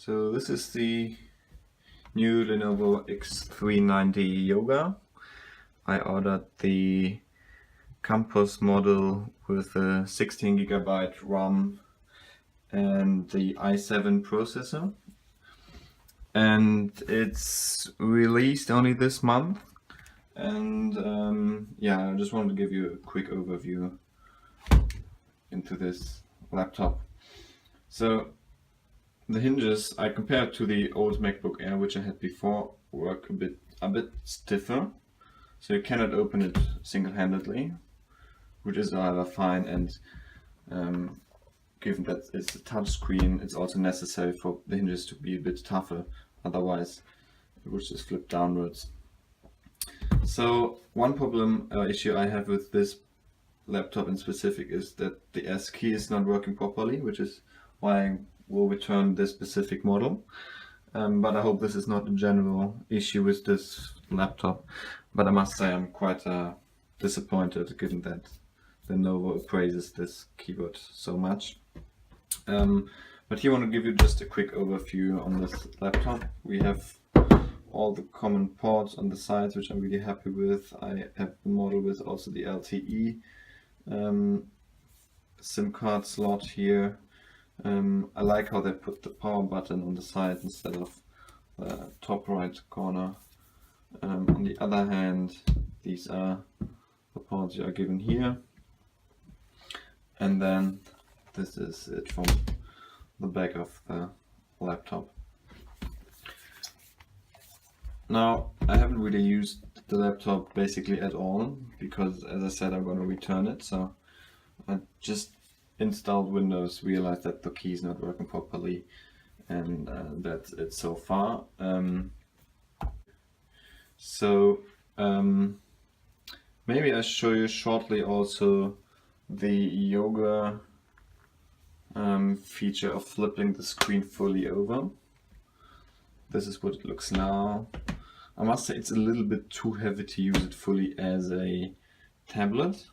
So this is the new Lenovo X390 Yoga. I ordered the campus model with a 16GB RAM and the i7 processor, and it's released only this month. And yeah, I just wanted to give you a quick overview into this laptop. So the hinges, I compared to the old MacBook Air which I had before, work a bit stiffer, so you cannot open it single-handedly, which is rather fine. And given that it's a touch screen, it's also necessary for the hinges to be a bit tougher, otherwise it would just flip downwards. So one problem issue I have with this laptop in specific is that the S key is not working properly, which is why I will return this specific model. But I hope this is not a general issue with this laptop. But I must say I'm quite disappointed, given that Lenovo praises this keyboard so much. But here I want to give you just a quick overview on this laptop. We have all the common ports on the sides, which I'm really happy with. I have the model with also the LTE SIM card slot here. I like how they put the power button on the side instead of the top right corner. On the other hand, these are the ports you are given here, and then this is it from the back of the laptop. Now, I haven't really used the laptop basically at all because, as I said, I'm going to return it. So I just installed Windows, realized that the key is not working properly, and that's it so far. Maybe I show you shortly also the Yoga feature of flipping the screen fully over. This is what it looks now. I must say it's a little bit too heavy to use it fully as a tablet.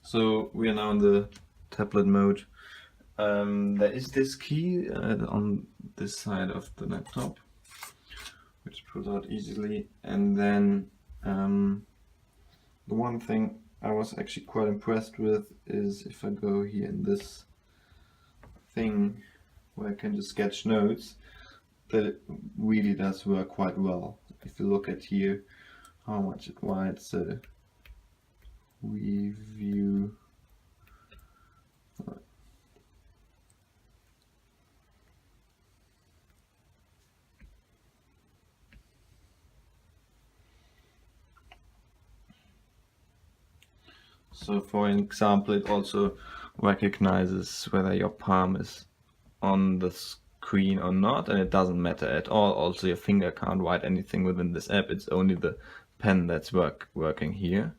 So we are now in the tablet mode. There is this key on this side of the laptop, which pulls out easily. And then the one thing I was actually quite impressed with is if I go here in this thing where I can just sketch notes, that it really does work quite well. If you look at here how much it writes, review. So for example, it also recognizes whether your palm is on the screen or not, and it doesn't matter at all. Also, your finger can't write anything within this app, it's only the pen that's working here.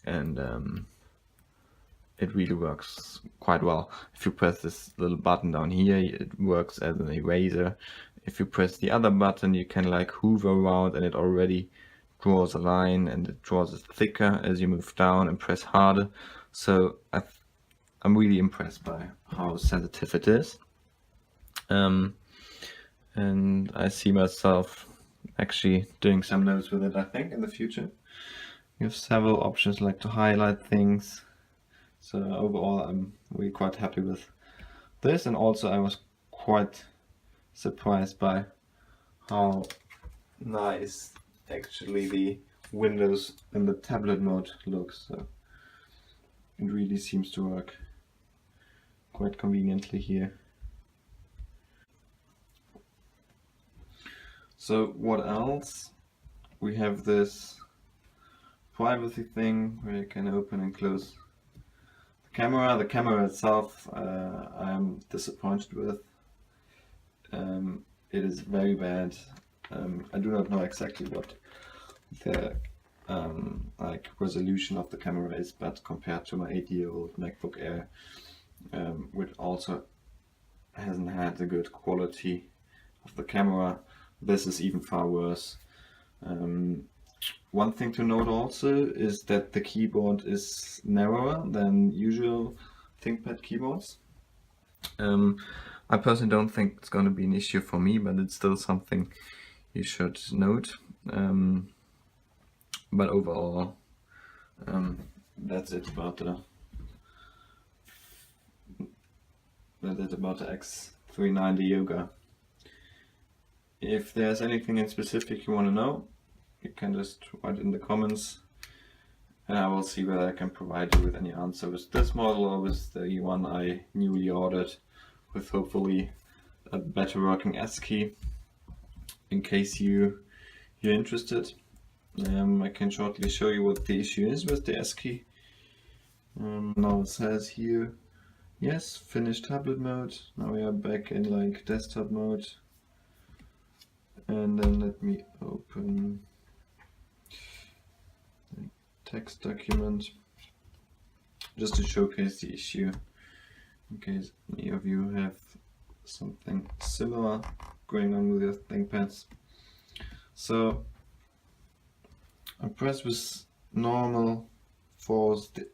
And it really works quite well. If you press this little button down here, it works as an eraser. If you press the other button, you can like hover around and it already draws a line, and it draws it thicker as you move down and press harder. So I'm really impressed by how sensitive it is. And I see myself actually doing some notes with it, I think, in the future. You have several options like to highlight things. So overall I'm really quite happy with this, and also I was quite surprised by how nice actually the Windows in the tablet mode looks. So it really seems to work quite conveniently here. So what else? We have this privacy thing where you can open and close the camera. The camera itself I am disappointed with. It is very bad. I do not know exactly what the like resolution of the camera is, but compared to my 8-year-old MacBook Air, which also hasn't had the good quality of the camera, this is even far worse. One thing to note also is that the keyboard is narrower than usual ThinkPad keyboards. I personally don't think it's going to be an issue for me, but it's still something you should note. But overall, that's it about the X390 Yoga. If there's anything in specific you want to know, you can just write in the comments, and I will see whether I can provide you with any answer with this model or with the one I newly ordered, with hopefully a better working S key, in case you're interested. I can shortly show you what the issue is with the S key. Now it says here, yes, finish tablet mode. Now we are back in like desktop mode. And then let me open the text document just to showcase the issue, in case any of you have something similar going on with your ThinkPads. So I press with normal force the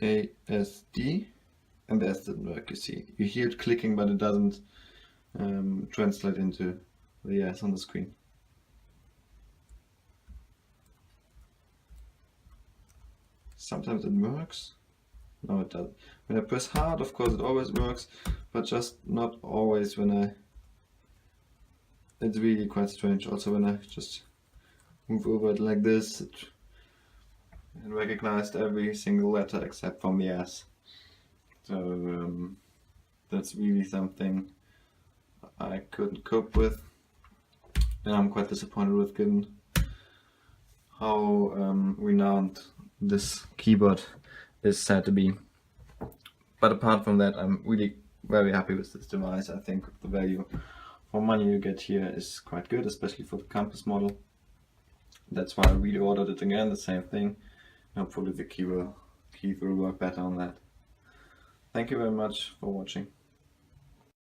ASD, and the S didn't work. You see, you hear it clicking, but it doesn't translate into the S on the screen. Sometimes it works. No, it doesn't. When I press hard, of course, it always works, but just not always when I... It's really quite strange. Also, when I just move over it like this, it recognized every single letter except from the S. So that's really something I couldn't cope with, and I'm quite disappointed with, given how renowned this keyboard is said to be. But apart from that, I'm really very happy with this device. I think the value for money you get here is quite good, especially for the campus model. That's why I really ordered it again, the same thing. Hopefully the key will work better on that. Thank you very much for watching.